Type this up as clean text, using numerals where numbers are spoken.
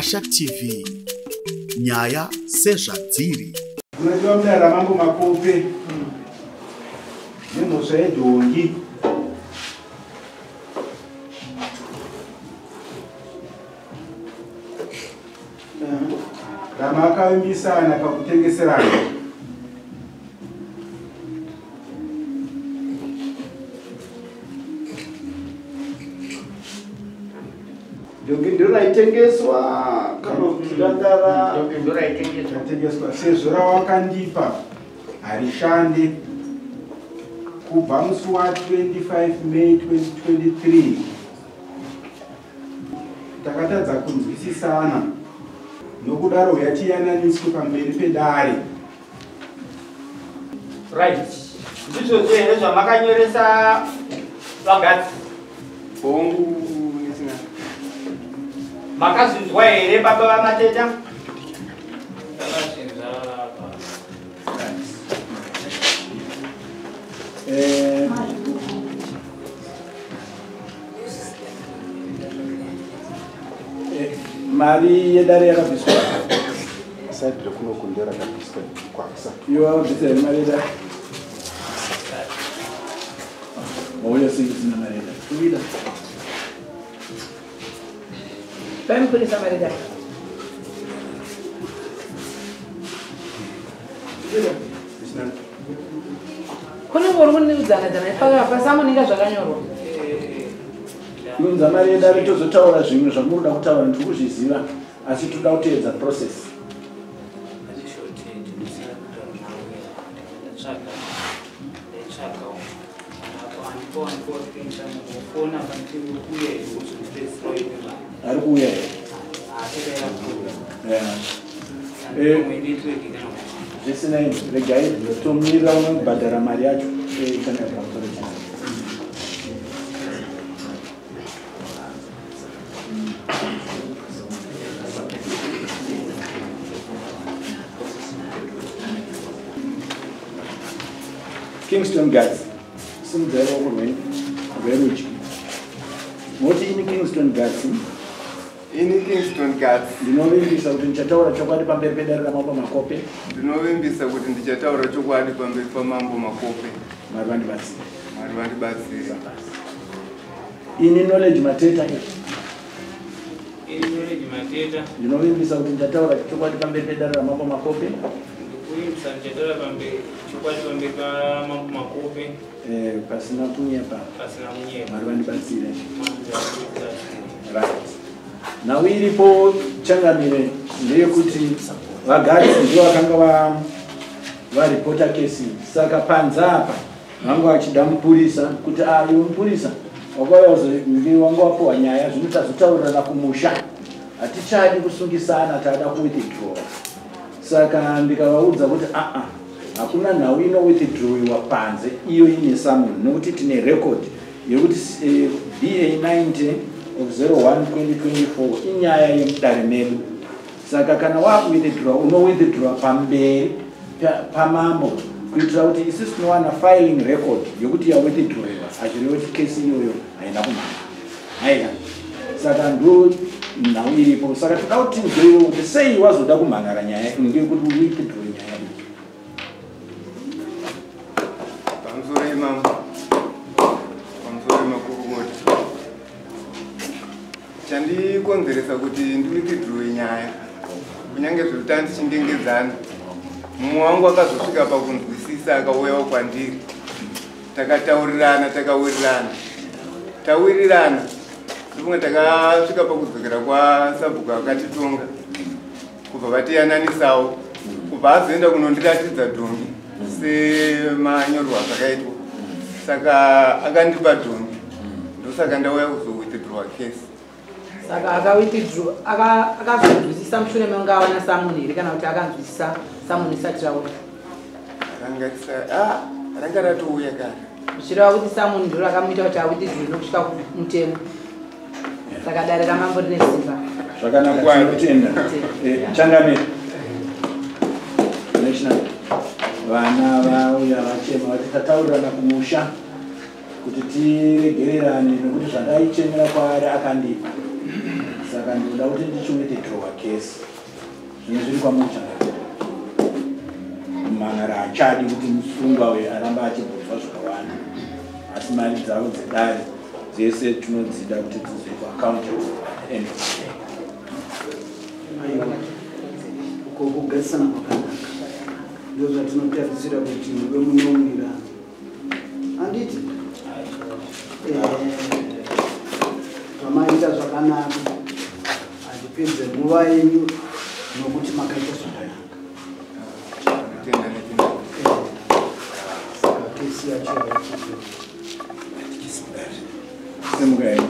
Hasha TV, nyaya sezvadziri. Unajua mdara mambo makope. Nemo so yeDhongi. Kama akawimbisana pakutengeserana. Dhongi ndiro raitengeswa kana kudandara. Dhongi ndiro raitengeswa sezvo rawakandipa harishande kubva musi wa 25 May 2023 takatadza kunzwisisana nokudaro yatiyananiswe pamberi pedare. Right. Ndizvo zvene zvamakanyoresa vagadzi. Bongu nisina. Makazvinzwa here baba vamateta? Mari yedare yakabviswa. Side rekunokundera kabviswa kwaksa. Yo bvisere mari yedare. Oya singizina mari yedare. Kuida. Vem por essa variedade. Quando eu vou no usar, né? Passamos ninguém zvakanyorwa. Kunza mari yedare tozotaura zvimwe zvamunoda kutaura ndikuzviziva asi toda kuteedza process. Ari kuuya zvisinei regai tomirira unobhadhara mari yacho kana pakutorecha. Kingston Guards. Simzero kurweni rwerudyi. Moti ini Kingston Guards. Ini Kingston Guards. Ndinovimbisa kuti ndichataura chokwadi pamberi pedare ramambo makope. Ndinovimbisa kuti ndichataura chokwadi pamberi pamambo makope. Mwari vandibatsire. Mwari vandibatsire. Ini knowledge mateta. Ini knowledge mateta. Ndinovimbisa kuti ndichataura chokwadi pamberi pedare ramambo makope. Ndinovimbisa ndichataura chokwadi pamberi pamambo makope. Pasina kunyepa. Pasina kunyepa. Mwari vandibatsire. Right. Now iripo changamire ndeyekuti vagadzi ndivo vakanga varipota kesi. Saka panza apa vangu vachida mupurisa kuti iwe mupurisa wanga wapuwa nyaya zvino tazotaurirana kumusha hatichadi kusungisana tada kuwithdraw. Saka ndikavaudza kuti hakuna nhau ino withdrawiwa panze iyo ine summon nokuti tine record yekuti BA 90 of 01/2024 inyaya yemudare medu. Saka kana wakuwithdraw unowithdraw pamberi pamambo kuitira kuti isusu tinowana filing record yokuti yawithdrawiwa hazvirevo kuti kesi iyoyo haina kumhanya haina. Saka ndo nhau iripo. Saka toda kuti ndoiwo kuti sei wazoda kumhangara nyaya ngekuti withdraw nyaya iyi. Pamusoro imambo. Pamusoro makurumoti. Chandikonzeresa kuti ndiwithdraw nyaya kunyange zviri tichindengedzana. Mumwe wangu akazosvika pakunzwisisa akauyawo kwandiri. Takataurirana tawirirana ndimwe takasvika pakudzokera kwasabhuku akatitonga kubva vatiyananisawo kubva azoenda kunondiratidza Dhongi semanyorwa zvakaitwa. Saka akandipa Dhongi ndosaka ndauya kuzowithdraw case. Saka akazonzwisisa mushure mekunge awana samuni here kana kuti akanzwisisa samuni isati rauya? Ranga ratouya kare. Zvichireva kuti samuni ndiro rakamuita kuti awithdraw nokusvika kumutemo. Saka dare ramambo rine simba. Zvakanaka tinotenda. Changamire. National. Vana vauya vachema vati tataurirana kumusha kuti tiregererane nokuti zvandaichemera kwaari akandipa. saka ndoda kuti ndichengete kesi zvimwe zviri kwamuchanga manhara achadi kuti musungwa aramba achibvunzwa zvakawanda asi mari dzavo dzedare dzese tinodzida kuti dzizoitwa accountable at the end of the day. Uko kugarisana kwakanaka ndo zvatinotarisira kuti muve munowirirana handiti zvamaita zvakanaka handipedze nguva yenyu nokuti makaita zvakanaka saka kesi yacho Simukai.